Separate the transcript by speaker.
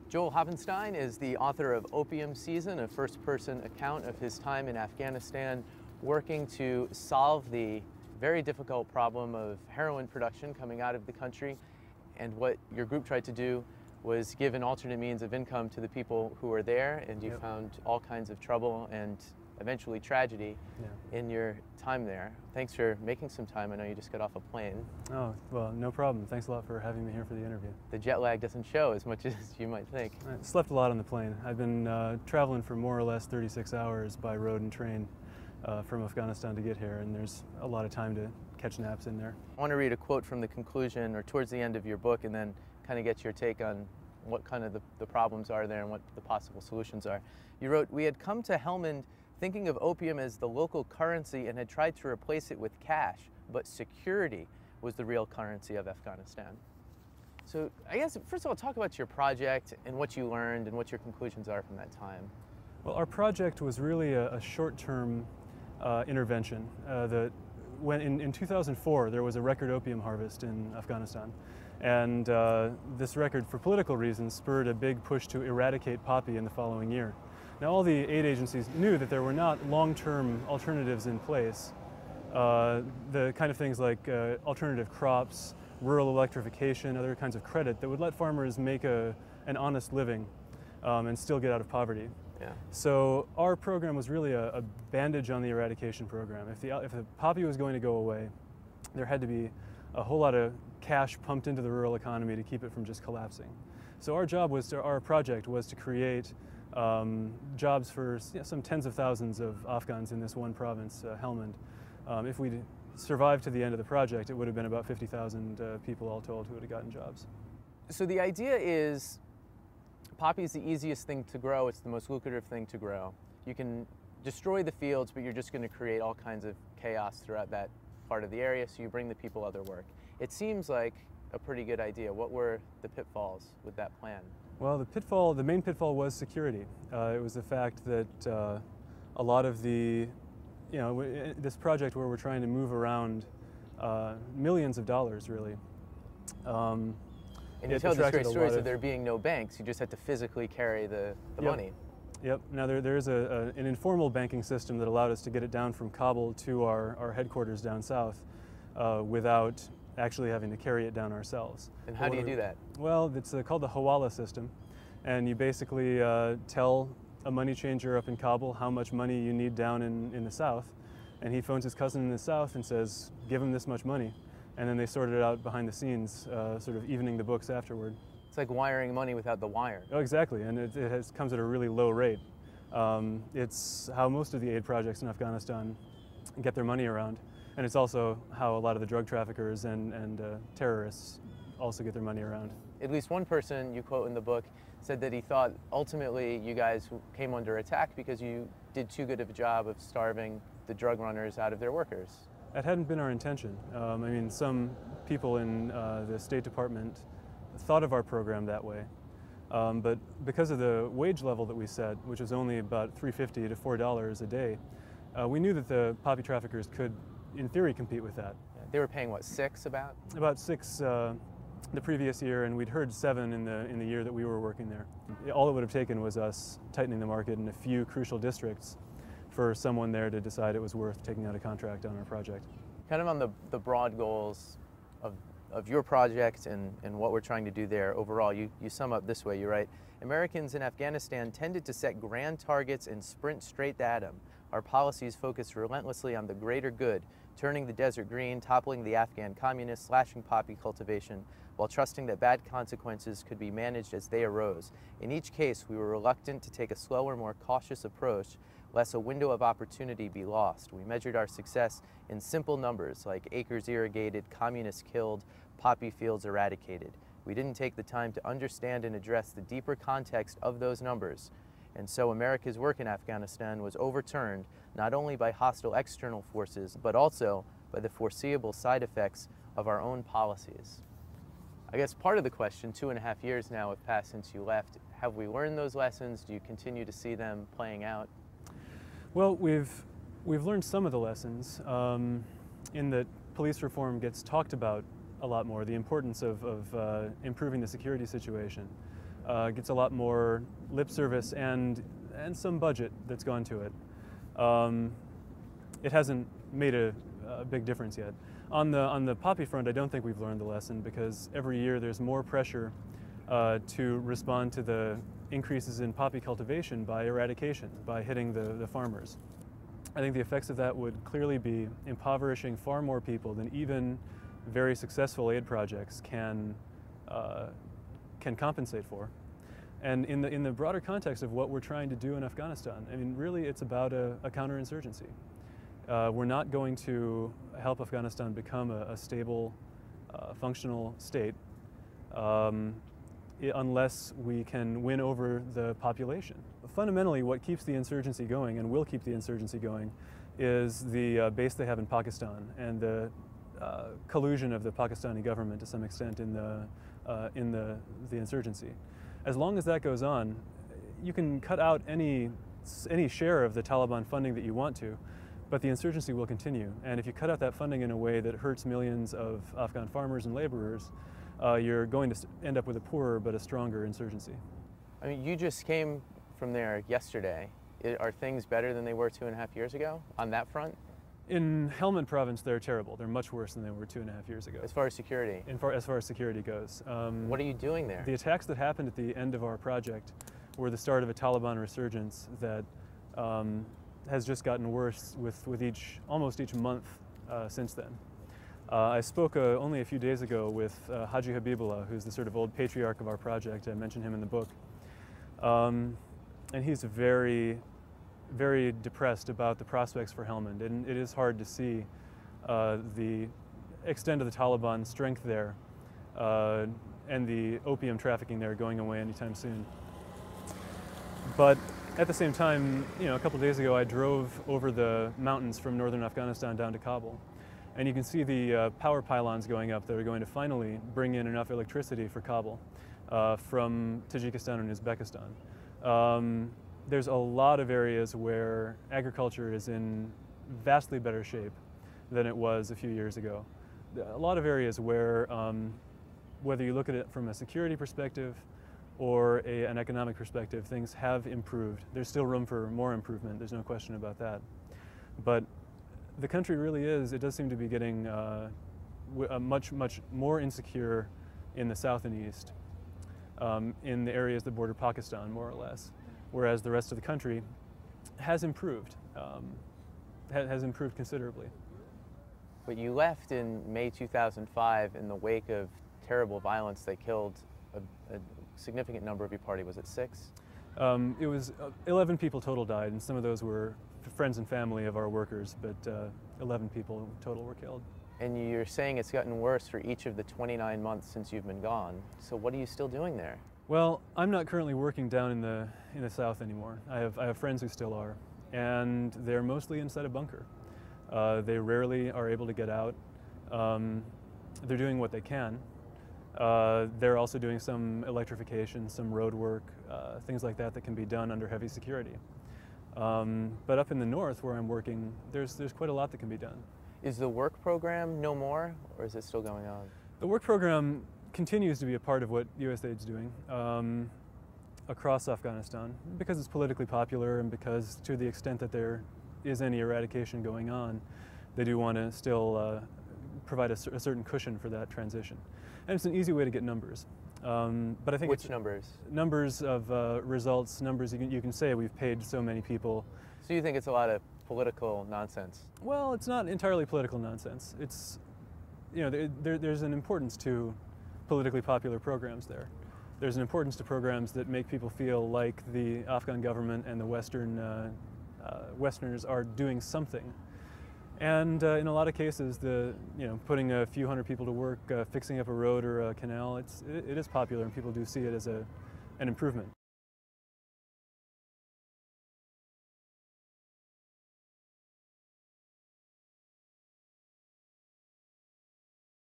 Speaker 1: Joel Hafvenstein is the author of Opium Season, a first-person account of his time in Afghanistan, working to solve the very difficult problem of heroin production coming out of the country. And what your group tried to do was give an alternate means of income to the people who were there, and you found all kinds of trouble and eventually tragedy in your time there. Thanks for making some time. I know you just got off a plane.
Speaker 2: Oh, well, no problem. Thanks a lot for having me here for the interview.
Speaker 1: The jet lag doesn't show as much as you might think.
Speaker 2: I slept a lot on the plane. I've been traveling for more or less 36 hours by road and train from Afghanistan to get here, and there's a lot of time to catch naps in there.
Speaker 1: I want to read a quote from the conclusion or towards the end of your book, and then kind of get your take on what kind of the problems are there and what the possible solutions are. You wrote, "We had come to Helmand thinking of opium as the local currency and had tried to replace it with cash, but security was the real currency of Afghanistan." So I guess, first of all, talk about your project and what you learned and what your conclusions are from that time.
Speaker 2: Well, our project was really a short-term intervention. In 2004, there was a record opium harvest in Afghanistan. And this record, for political reasons, spurred a big push to eradicate poppy in the following year. Now, all the aid agencies knew that there were not long-term alternatives in place. The kind of things like alternative crops, rural electrification, other kinds of credit that would let farmers make an honest living and still get out of poverty.
Speaker 1: Yeah.
Speaker 2: So our program was really a bandage on the eradication program. If the poppy was going to go away, there had to be a whole lot of cash pumped into the rural economy to keep it from just collapsing. So our project was to create jobs for some tens of thousands of Afghans in this one province, Helmand. If we'd survived to the end of the project, it would have been about 50,000 people all told who would have gotten jobs.
Speaker 1: So the idea is poppy is the easiest thing to grow. It's the most lucrative thing to grow. You can destroy the fields, but you're just going to create all kinds of chaos throughout that part of the area, so you bring the people other work. It seems like a pretty good idea. What were the pitfalls with that plan?
Speaker 2: Well, the main pitfall was security. It was the fact that a lot of this project where we're trying to move around millions of dollars, really.
Speaker 1: And you tell these great stories of there being no banks. You just had to physically carry the money.
Speaker 2: Yep. Now there is an informal banking system that allowed us to get it down from Kabul to our headquarters down south without actually having to carry it down ourselves.
Speaker 1: And how do you do that?
Speaker 2: Well, it's called the Hawala system, and you basically tell a money changer up in Kabul how much money you need down in the south, and he phones his cousin in the south and says, give him this much money, and then they sort it out behind the scenes, sort of evening the books afterward.
Speaker 1: It's like wiring money without the wire.
Speaker 2: Oh, exactly, and it comes at a really low rate. It's how most of the aid projects in Afghanistan get their money around, and it's also how a lot of the drug traffickers and terrorists also get their money around.
Speaker 1: At least one person you quote in the book said that he thought ultimately you guys came under attack because you did too good of a job of starving the drug runners out of their workers.
Speaker 2: That hadn't been our intention. I mean, some people in the State Department thought of our program that way, but because of the wage level that we set, which was only about $3.50 to $4 a day, we knew that the poppy traffickers could, in theory, compete with that.
Speaker 1: They were paying what, $6 about?
Speaker 2: About $6 the previous year, and we'd heard $7 in the year that we were working there. All it would have taken was us tightening the market in a few crucial districts for someone there to decide it was worth taking out a contract on our project.
Speaker 1: Kind of on the broad goals of your project and what we're trying to do there overall, you sum up this way. You write, "Americans in Afghanistan tended to set grand targets and sprint straight at them. Our policies focused relentlessly on the greater good, turning the desert green, toppling the Afghan communists, slashing poppy cultivation, while trusting that bad consequences could be managed as they arose. In each case, we were reluctant to take a slower, more cautious approach, lest a window of opportunity be lost. We measured our success in simple numbers, like acres irrigated, communists killed, poppy fields eradicated. We didn't take the time to understand and address the deeper context of those numbers. And so America's work in Afghanistan was overturned not only by hostile external forces, but also by the foreseeable side effects of our own policies." I guess part of the question, 2.5 years now have passed since you left. Have we learned those lessons? Do you continue to see them playing out?
Speaker 2: Well, we've learned some of the lessons in that police reform gets talked about a lot more, the importance of improving the security situation. gets a lot more lip service and some budget that's gone to it. It hasn't made a big difference yet. On the poppy front, I don't think we've learned the lesson, because every year there's more pressure to respond to the increases in poppy cultivation by eradication, by hitting the farmers. I think the effects of that would clearly be impoverishing far more people than even very successful aid projects can compensate for. And in the broader context of what we're trying to do in Afghanistan, I mean, really it's about a counterinsurgency. We're not going to help Afghanistan become a stable, functional state unless we can win over the population. Fundamentally, what keeps the insurgency going and will keep the insurgency going is the base they have in Pakistan and the collusion of the Pakistani government to some extent in the insurgency. As long as that goes on, you can cut out any share of the Taliban funding that you want to, but the insurgency will continue. And if you cut out that funding in a way that hurts millions of Afghan farmers and laborers, you're going to end up with a poorer but a stronger insurgency.
Speaker 1: I mean, you just came from there yesterday. Are things better than they were 2.5 years ago on that front?
Speaker 2: In Helmand province, they're terrible. They're much worse than they were 2.5 years ago.
Speaker 1: As far as security?
Speaker 2: As far as security goes.
Speaker 1: What are you doing there?
Speaker 2: The attacks that happened at the end of our project were the start of a Taliban resurgence that has just gotten worse with almost each month since then. I spoke only a few days ago with Haji Habibullah, who's the sort of old patriarch of our project. I mentioned him in the book. And he's very, very depressed about the prospects for Helmand. And it is hard to see the extent of the Taliban strength there and the opium trafficking there going away anytime soon. But at the same time, a couple of days ago I drove over the mountains from northern Afghanistan down to Kabul. And you can see the power pylons going up that are going to finally bring in enough electricity for Kabul from Tajikistan and Uzbekistan. There's a lot of areas where agriculture is in vastly better shape than it was a few years ago. A lot of areas where, whether you look at it from a security perspective or an economic perspective, things have improved. There's still room for more improvement, there's no question about that. But the country really it does seem to be getting much more insecure in the south and east, in the areas that border Pakistan, more or less, whereas the rest of the country has improved, has improved considerably.
Speaker 1: But you left in May 2005 in the wake of terrible violence that killed a significant number of your party. Was it 6?
Speaker 2: It was 11 people total died, and some of those were friends and family of our workers, but 11 people total were killed.
Speaker 1: And you're saying it's gotten worse for each of the 29 months since you've been gone. So what are you still doing there?
Speaker 2: Well, I'm not currently working down in the south anymore. I have friends who still are, and they're mostly inside a bunker. They rarely are able to get out. They're doing what they can. They're also doing some electrification, some road work, things like that can be done under heavy security. But up in the north where I'm working, there's quite a lot that can be done.
Speaker 1: Is the work program no more, or is it still going on?
Speaker 2: The work program continues to be a part of what USAID's doing across Afghanistan, because it's politically popular and because to the extent that there is any eradication going on, they do want to still provide a certain cushion for that transition. And it's an easy way to get numbers. But I think
Speaker 1: Which numbers?
Speaker 2: Numbers of results, numbers you can say we've paid so many people.
Speaker 1: So you think it's a lot of political nonsense?
Speaker 2: Well, it's not entirely political nonsense. It's, there's an importance to politically popular programs there. There's an importance to programs that make people feel like the Afghan government and the Westerners are doing something. And in a lot of cases, putting a few hundred people to work, fixing up a road or a canal, it is popular, and people do see it as an improvement.